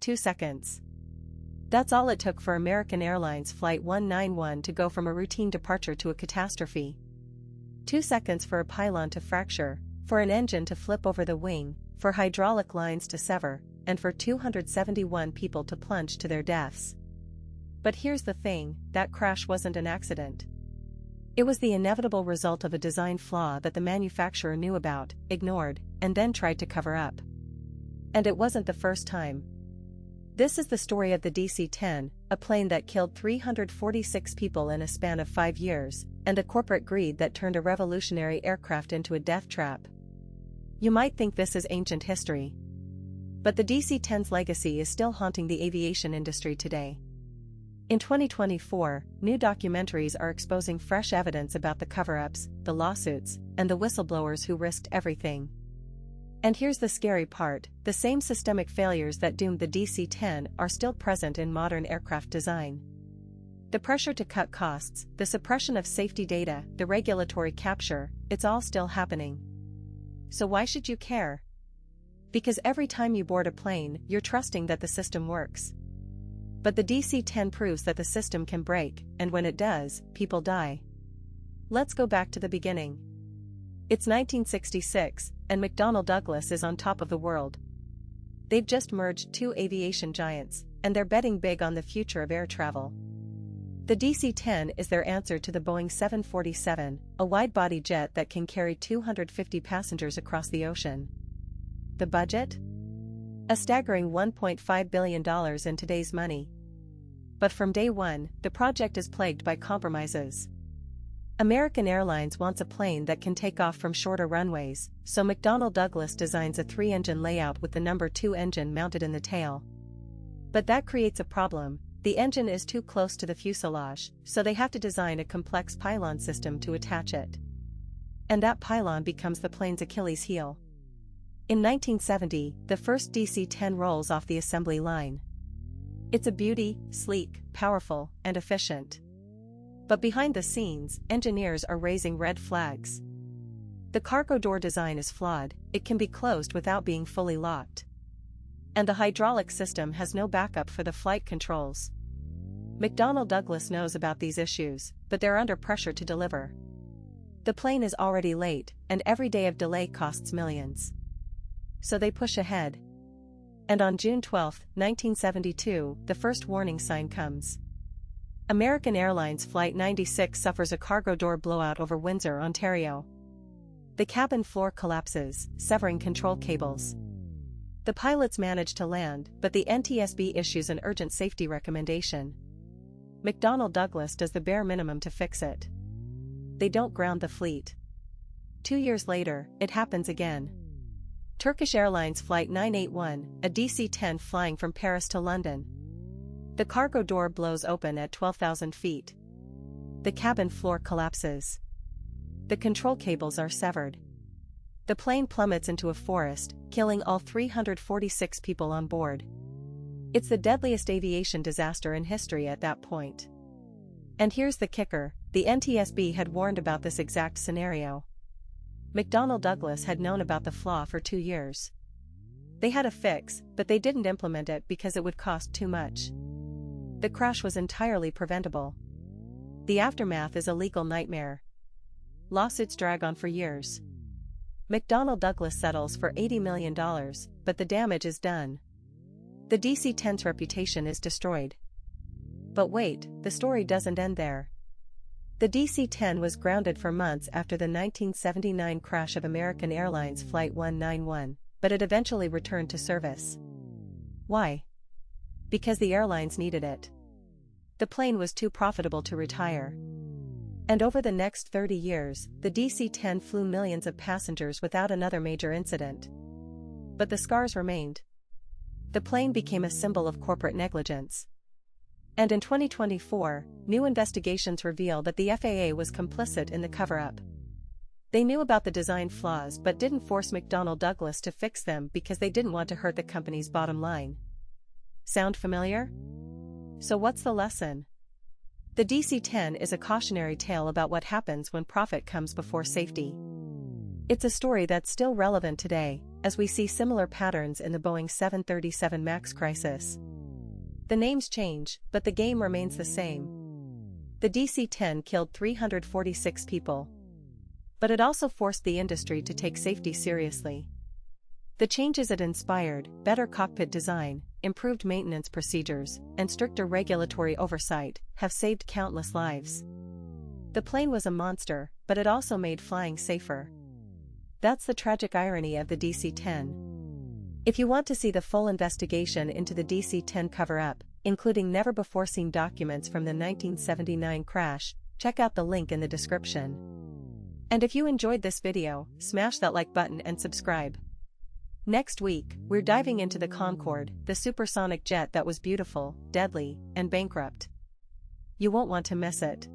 2 seconds. That's all it took for American Airlines Flight 191 to go from a routine departure to a catastrophe. 2 seconds for a pylon to fracture, for an engine to flip over the wing, for hydraulic lines to sever, and for 271 people to plunge to their deaths. But here's the thing, that crash wasn't an accident. It was the inevitable result of a design flaw that the manufacturer knew about, ignored, and then tried to cover up. And it wasn't the first time. This is the story of the DC-10, a plane that killed 346 people in a span of 5 years, and a corporate greed that turned a revolutionary aircraft into a death trap. You might think this is ancient history. But the DC-10's legacy is still haunting the aviation industry today. In 2024, new documentaries are exposing fresh evidence about the cover-ups, the lawsuits, and the whistleblowers who risked everything. And here's the scary part, the same systemic failures that doomed the DC-10 are still present in modern aircraft design. The pressure to cut costs, the suppression of safety data, the regulatory capture, it's all still happening. So why should you care? Because every time you board a plane, you're trusting that the system works. But the DC-10 proves that the system can break, and when it does, people die. Let's go back to the beginning. It's 1966, and McDonnell Douglas is on top of the world. They've just merged two aviation giants, and they're betting big on the future of air travel. The DC-10 is their answer to the Boeing 747, a wide-body jet that can carry 250 passengers across the ocean. The budget? A staggering $1.5 billion in today's money. But from day one, the project is plagued by compromises. American Airlines wants a plane that can take off from shorter runways, so McDonnell Douglas designs a 3-engine layout with the number 2 engine mounted in the tail. But that creates a problem. The engine is too close to the fuselage, so they have to design a complex pylon system to attach it. And that pylon becomes the plane's Achilles heel. In 1970, the first DC-10 rolls off the assembly line. It's a beauty, sleek, powerful, and efficient. But behind the scenes, engineers are raising red flags. The cargo door design is flawed, it can be closed without being fully locked. And the hydraulic system has no backup for the flight controls. McDonnell Douglas knows about these issues, but they're under pressure to deliver. The plane is already late, and every day of delay costs millions. So they push ahead. And on June 12, 1972, the first warning sign comes. American Airlines Flight 96 suffers a cargo door blowout over Windsor, Ontario. The cabin floor collapses, severing control cables. The pilots manage to land, but the NTSB issues an urgent safety recommendation. McDonnell Douglas does the bare minimum to fix it. They don't ground the fleet. 2 years later, it happens again. Turkish Airlines Flight 981, a DC-10 flying from Paris to London. The cargo door blows open at 12,000 feet. The cabin floor collapses. The control cables are severed. The plane plummets into a forest, killing all 346 people on board. It's the deadliest aviation disaster in history at that point. And here's the kicker, the NTSB had warned about this exact scenario. McDonnell Douglas had known about the flaw for 2 years. They had a fix, but they didn't implement it because it would cost too much. The crash was entirely preventable. The aftermath is a legal nightmare. Lawsuits drag on for years. McDonnell Douglas settles for $80 million, but the damage is done. The DC-10's reputation is destroyed. But wait, the story doesn't end there. The DC-10 was grounded for months after the 1979 crash of American Airlines Flight 191, but it eventually returned to service. Why? Because the airlines needed it. The plane was too profitable to retire. And over the next 30 years, the DC-10 flew millions of passengers without another major incident. But the scars remained. The plane became a symbol of corporate negligence. And in 2024, new investigations reveal that the FAA was complicit in the cover-up. They knew about the design flaws but didn't force McDonnell Douglas to fix them because they didn't want to hurt the company's bottom line. Sound familiar? So what's the lesson? The DC-10 is a cautionary tale about what happens when profit comes before safety. It's a story that's still relevant today, as we see similar patterns in the Boeing 737 MAX crisis. The names change, but the game remains the same. The DC-10 killed 346 people. But it also forced the industry to take safety seriously. The changes it inspired, better cockpit design, improved maintenance procedures, and stricter regulatory oversight, have saved countless lives. The plane was a monster, but it also made flying safer. That's the tragic irony of the DC-10. If you want to see the full investigation into the DC-10 cover-up, including never-before-seen documents from the 1979 crash, check out the link in the description. And if you enjoyed this video, smash that like button and subscribe. Next week, we're diving into the Concorde, the supersonic jet that was beautiful, deadly, and bankrupt. You won't want to miss it.